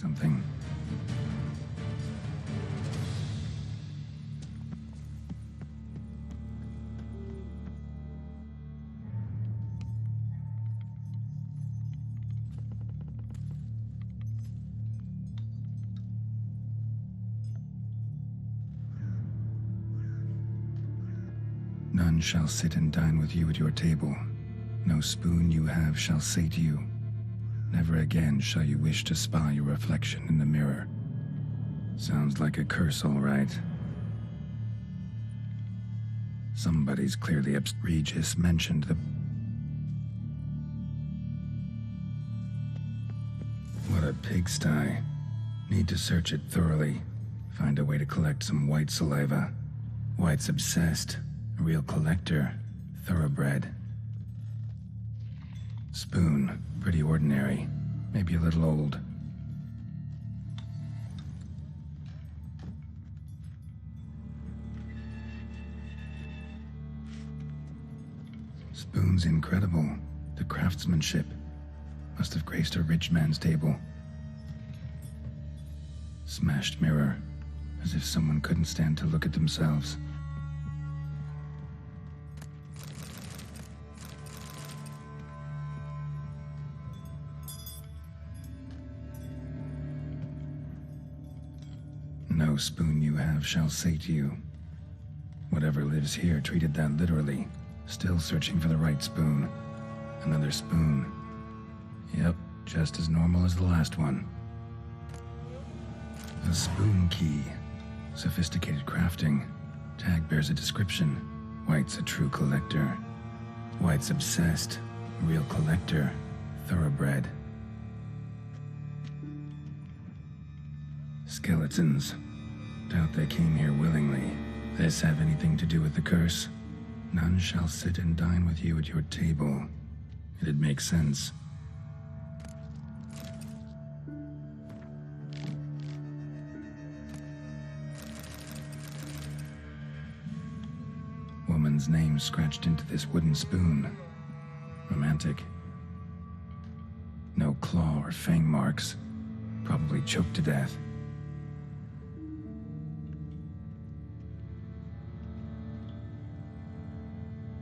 something. None shall sit and dine with you at your table. No spoon you have shall say to you, never again shall you wish to spy your reflection in the mirror. Sounds like a curse, all right. Somebody's clearly Regis mentioned the... What a pigsty. Need to search it thoroughly. Find a way to collect some white saliva. White's obsessed. A real collector. Thoroughbred. Spoon. Pretty ordinary. Maybe a little old. Spoon's incredible. The craftsmanship must have graced a rich man's table. Smashed mirror, as if someone couldn't stand to look at themselves. No spoon you have shall say to you. Whatever lives here treated that literally. Still searching for the right spoon. Another spoon. Yep, just as normal as the last one. A spoon key. Sophisticated crafting. Tag bears a description. White's a true collector. White's obsessed. Real collector. Thoroughbred. Skeletons. Doubt they came here willingly. This have anything to do with the curse? None shall sit and dine with you at your table. It'd make sense. Woman's name scratched into this wooden spoon. Romantic. No claw or fang marks. Probably choked to death.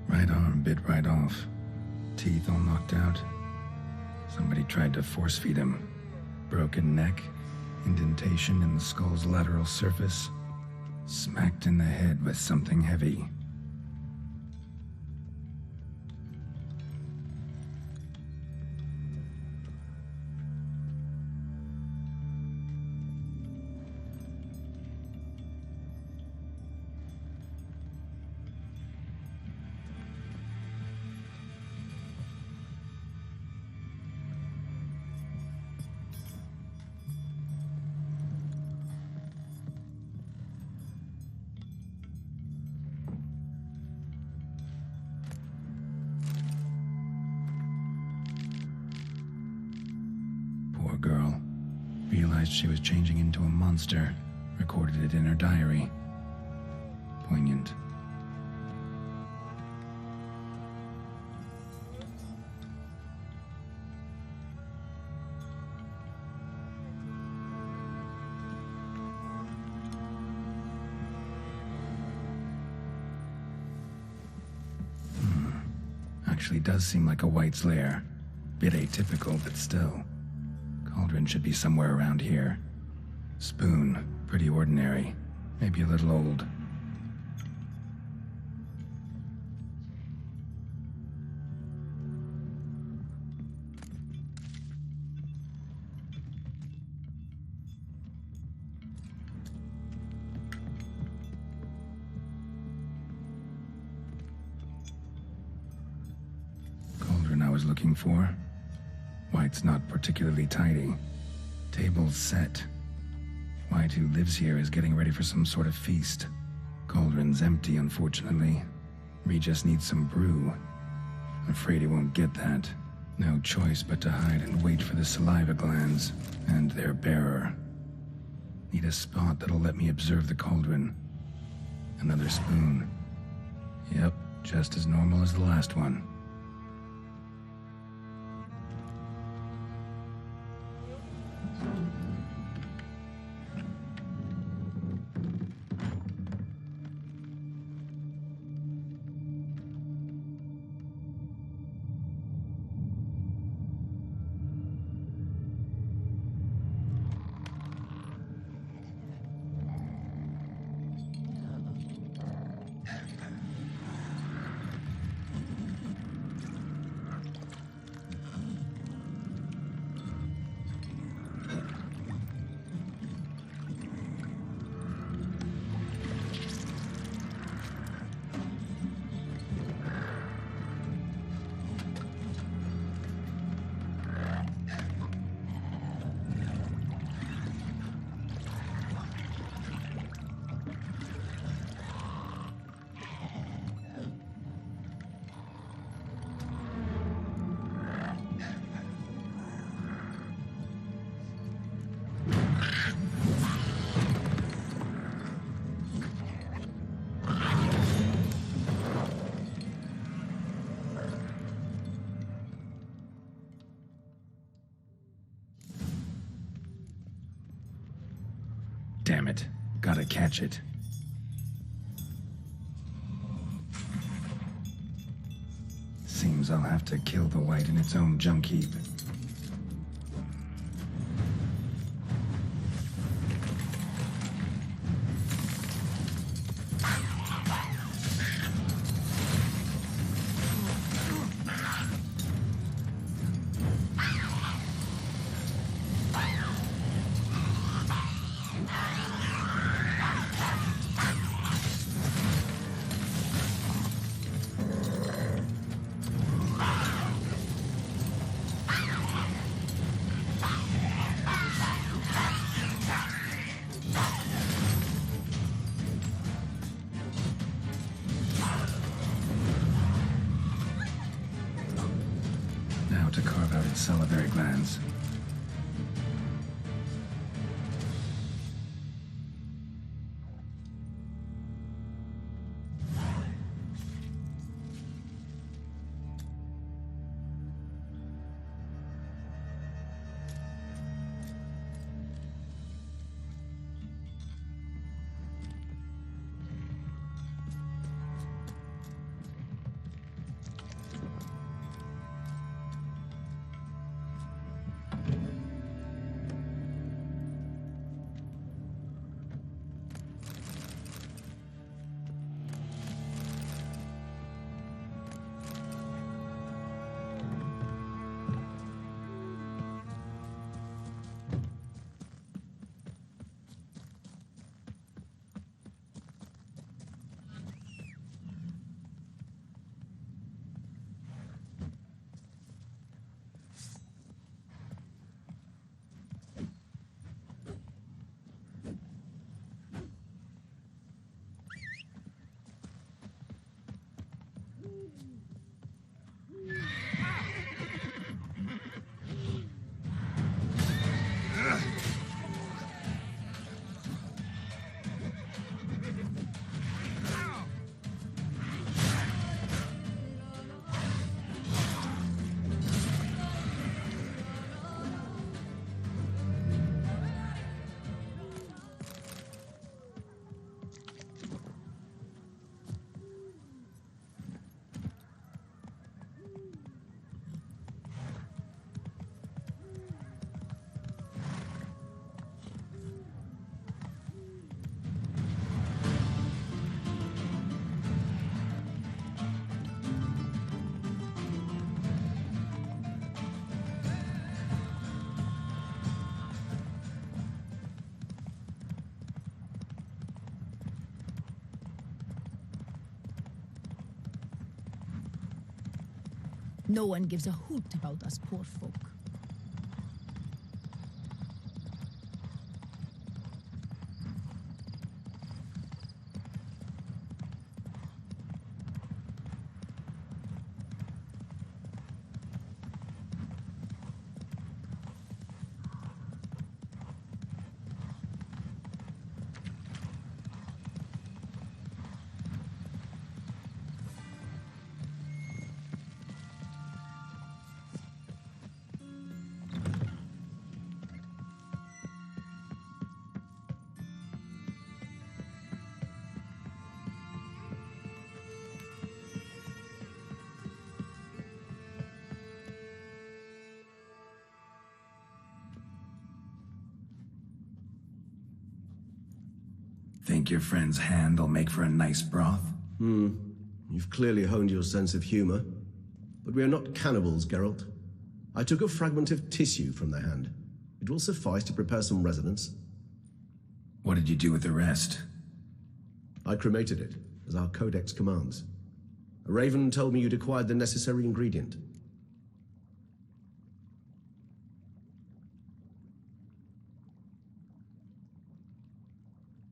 Right arm bit right off. Teeth all knocked out. Somebody tried to force feed him. Broken neck. Indentation in the skull's lateral surface. Smacked in the head with something heavy. Girl realized she was changing into a monster, recorded it in her diary. Poignant. Actually does seem like a White's lair. Bit atypical, but still. Cauldron should be somewhere around here. Spoon, pretty ordinary. Maybe a little old. Cauldron I was looking for. White's not particularly tidy. Table's set. White, who lives here, is getting ready for some sort of feast. Cauldron's empty, unfortunately. Regis needs some brew. Afraid he won't get that. No choice but to hide and wait for the saliva glands and their bearer. Need a spot that'll let me observe the cauldron. Another spoon. Yep, just as normal as the last one. Damn it. Gotta catch it. Seems I'll have to kill the white in its own junk heap. To carve out its salivary glands. No one gives a hoot about us poor folk. Think your friend's hand will make for a nice broth? You've clearly honed your sense of humor. But we are not cannibals, Geralt. I took a fragment of tissue from the hand. It will suffice to prepare some resonance. What did you do with the rest? I cremated it, as our codex commands. A raven told me you'd acquired the necessary ingredient.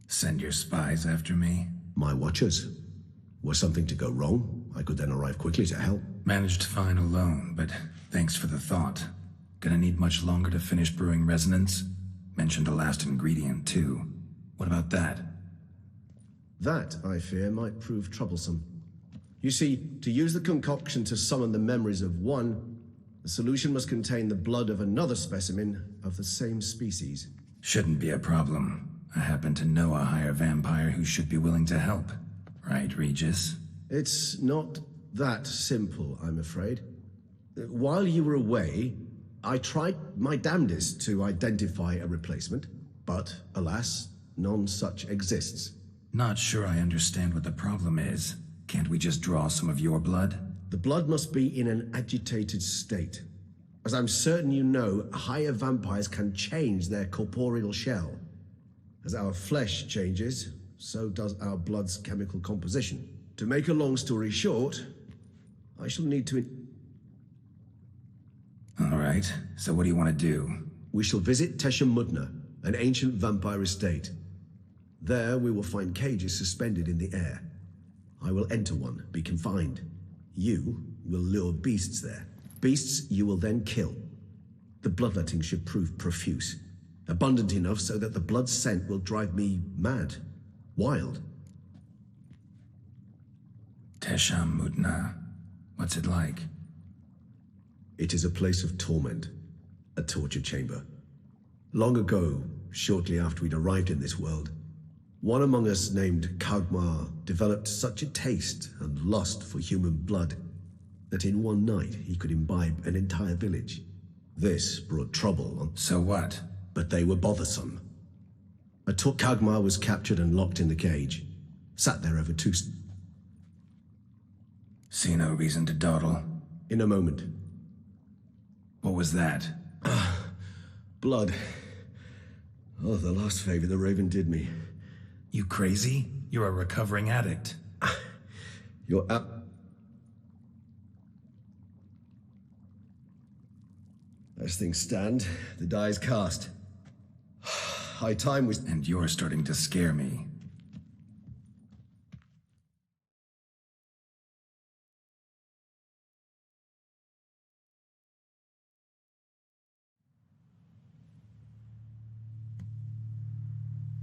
Send your spies after me? My watchers. Were something to go wrong, I could then arrive quickly to help. Managed fine alone, but thanks for the thought. Gonna need much longer to finish brewing resonance? Mentioned the last ingredient, too. What about that? That, I fear, might prove troublesome. You see, to use the concoction to summon the memories of one, the solution must contain the blood of another specimen of the same species. Shouldn't be a problem. I happen to know a higher vampire who should be willing to help. Right, Regis? It's not that simple, I'm afraid. While you were away, I tried my damnedest to identify a replacement, but alas, none such exists. Not sure I understand what the problem is. Can't we just draw some of your blood? The blood must be in an agitated state. As I'm certain you know, higher vampires can change their corporeal shell. As our flesh changes, so does our blood's chemical composition. To make a long story short, I shall need to... All right, so what do you want to do? We shall visit Tesha Mudna, an ancient vampire estate. There we will find cages suspended in the air. I will enter one, be confined. You will lure beasts there. Beasts you will then kill. The bloodletting should prove profuse. Abundant enough so that the blood scent will drive me mad. Wild. Tesha Mudna. What's it like? It is a place of torment. A torture chamber. Long ago, shortly after we'd arrived in this world, one among us named Kagmar developed such a taste and lust for human blood that in one night he could imbibe an entire village. This brought trouble on... So what? But they were bothersome. Kagmar was captured and locked in the cage. Sat there over 2... See no reason to dawdle. In a moment. What was that? Blood. Oh, the last favor the Raven did me. You crazy? You're a recovering addict. You're up. As things stand, the die is cast. High time was... And you're starting to scare me.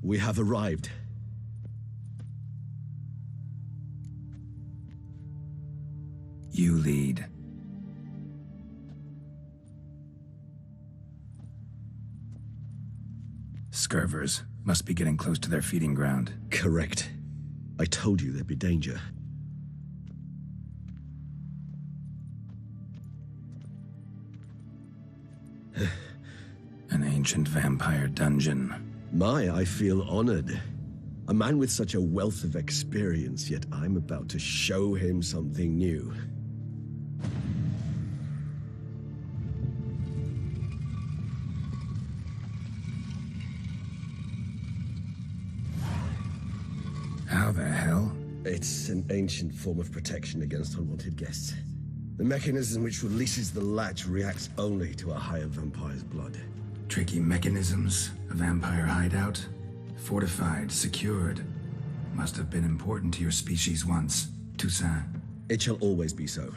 We have arrived. You lead. Scurvers must be getting close to their feeding ground. Correct. I told you there'd be danger. An ancient vampire dungeon. I feel honored. A man with such a wealth of experience, yet I'm about to show him something new. How the hell? It's an ancient form of protection against unwanted guests. The mechanism which releases the latch reacts only to a higher vampire's blood. Tricky mechanisms, a vampire hideout. Fortified, secured. Must have been important to your species once, Toussaint. It shall always be so.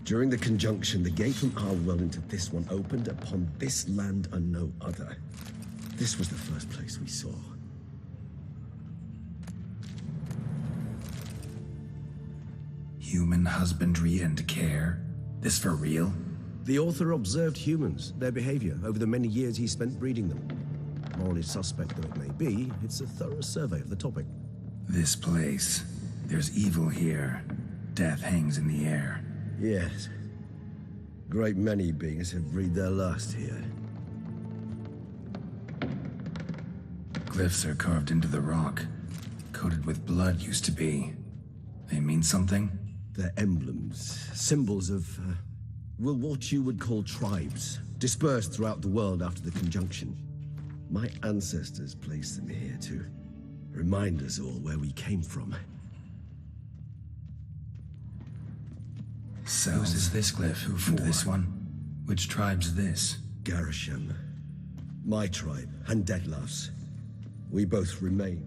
During the conjunction, the gate from our well into this one opened upon this land and no other. This was the first place we saw. Human husbandry and care? This for real? The author observed humans, their behavior, over the many years he spent breeding them. Morally suspect though it may be, it's a thorough survey of the topic. This place. There's evil here. Death hangs in the air. Yes. Great many beings have breathed their last here. Glyphs are carved into the rock. Coated with blood used to be. They mean something? They're emblems, symbols of, well, what you would call tribes, dispersed throughout the world after the conjunction. My ancestors placed them here to remind us all where we came from. Whose is this glyph? And this one? Which tribe's this? Garisham. My tribe, and Deadlough's. We both remain.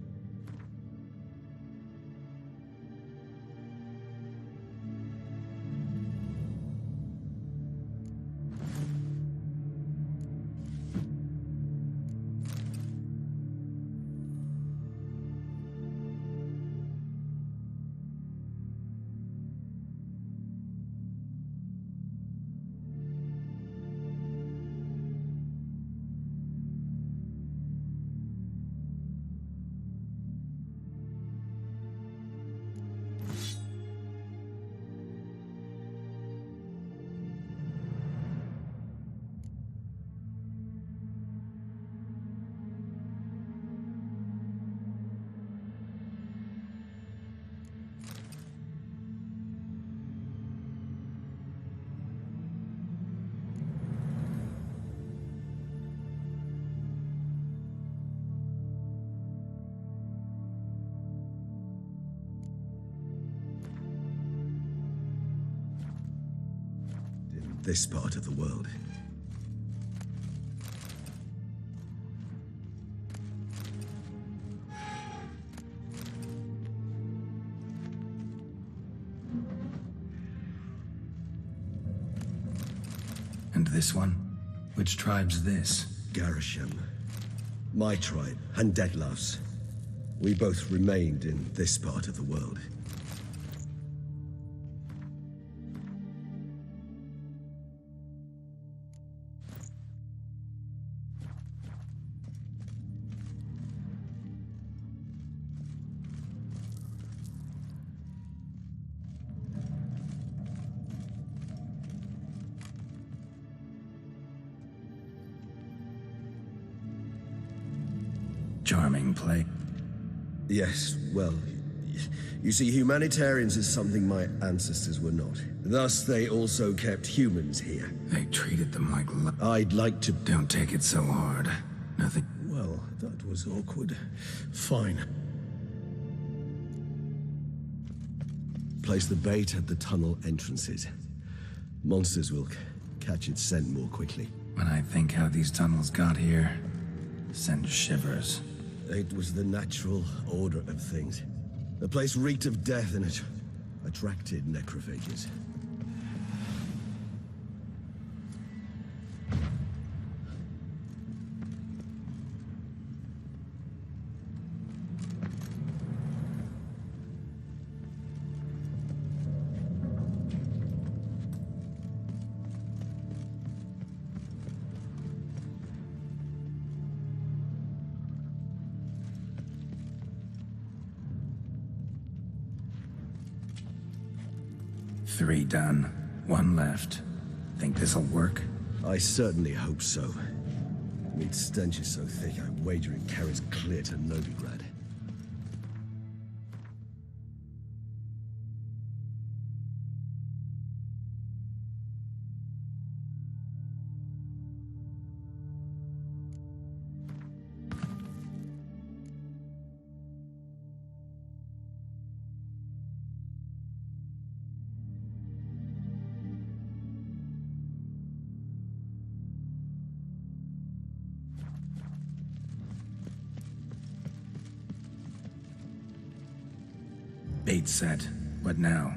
this part of the world. And this one? Which tribe's this? Garisham. My tribe, and Detlav's. We both remained in this part of the world. Charming play. Yes, well, you see, humanitarians is something my ancestors were not. Thus, they also kept humans here. They treated them like I'd like to... Don't take it so hard. Nothing. Well, that was awkward. Fine. Place the bait at the tunnel entrances. Monsters will catch its scent more quickly. When I think how these tunnels got here, send shivers. It was the natural order of things. The place reeked of death and it attracted necrophages. Three done. One left. Think this'll work? I certainly hope so. Meat's stench is so thick, I wager it carries clear to Novigrad. Bait set. What now?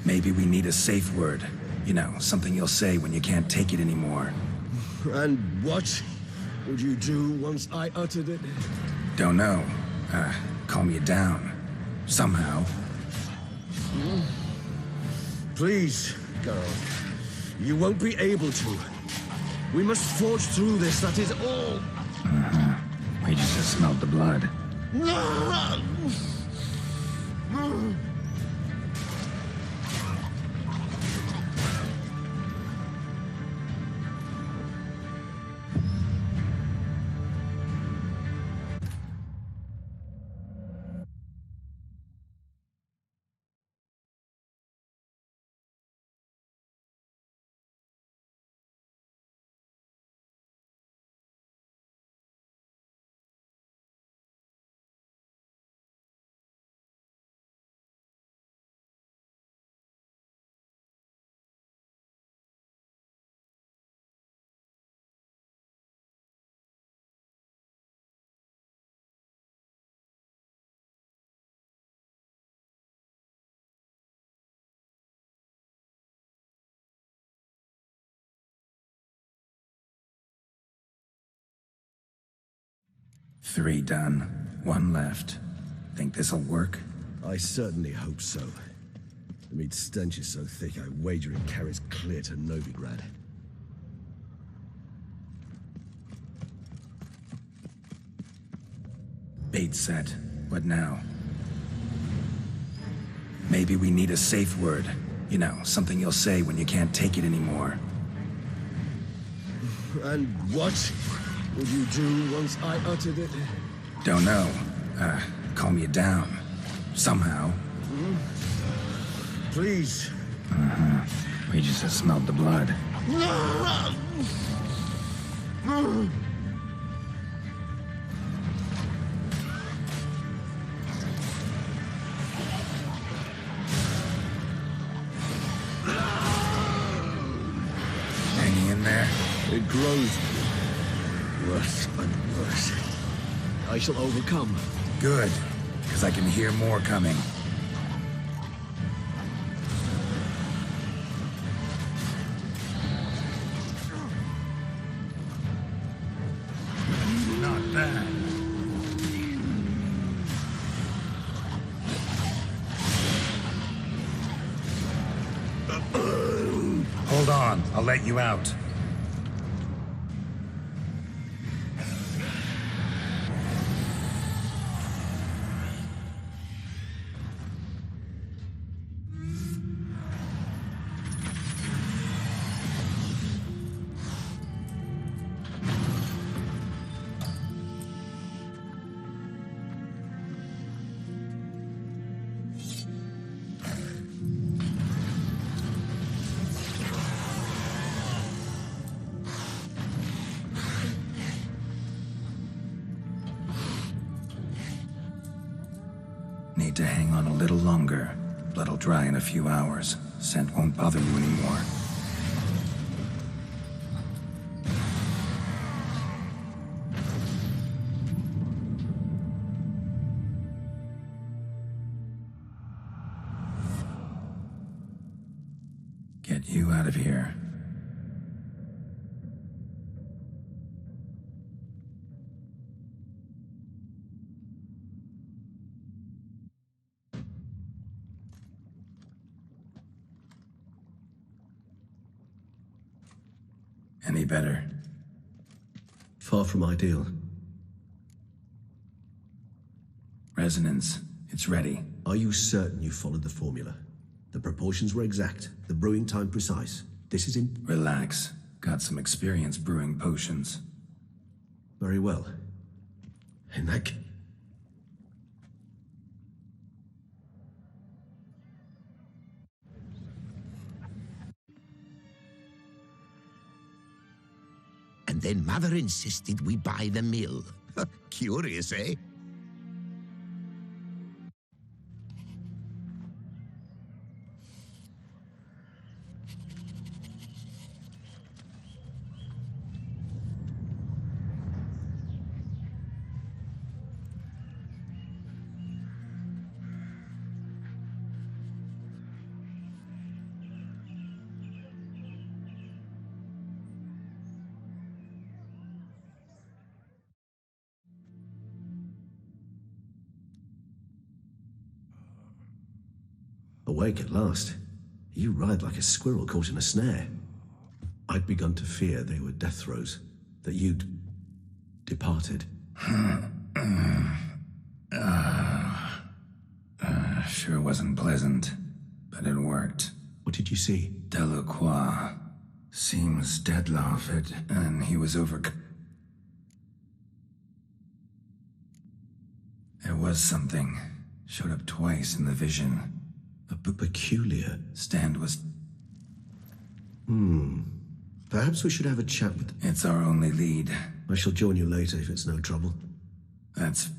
Maybe we need a safe word. You know, something you'll say when you can't take it anymore. And what would you do once I uttered it? Don't know. Calm you down. Somehow. Please, girl. You won't be able to. We must forge through this, that is all. We just smelled the blood. Three done. One left. Think this'll work? I certainly hope so. The meat's stench is so thick, I wager it carries clear to Novigrad. Bait set. What now? Maybe we need a safe word. You know, something you'll say when you can't take it anymore. And what would you do once I uttered it? Don't know. Calm you down. Somehow. Please. We just smelled the blood. grows worse and worse. I shall overcome. Good, because I can hear more coming. Not bad. Hold on, I'll let you out. Need to hang on a little longer. Blood'll dry in a few hours. Scent won't bother you anymore. Get you out of here. Any better? Far from ideal. Resonance. It's ready. Are you certain you followed the formula? The proportions were exact, the brewing time precise. This is in... Relax. Got some experience brewing potions. Very well. In that case... And then Mother insisted we buy the mill. Curious, eh? Awake at last. You ride like a squirrel caught in a snare. I'd begun to fear they were death throes, that you'd departed. Sure wasn't pleasant, but it worked. What did you see? Delacroix seems dead-laughed, and he was over... There was something. Showed up twice in the vision. A peculiar... Stand was... Perhaps we should have a chat with... It's our only lead. I shall join you later if it's no trouble. That's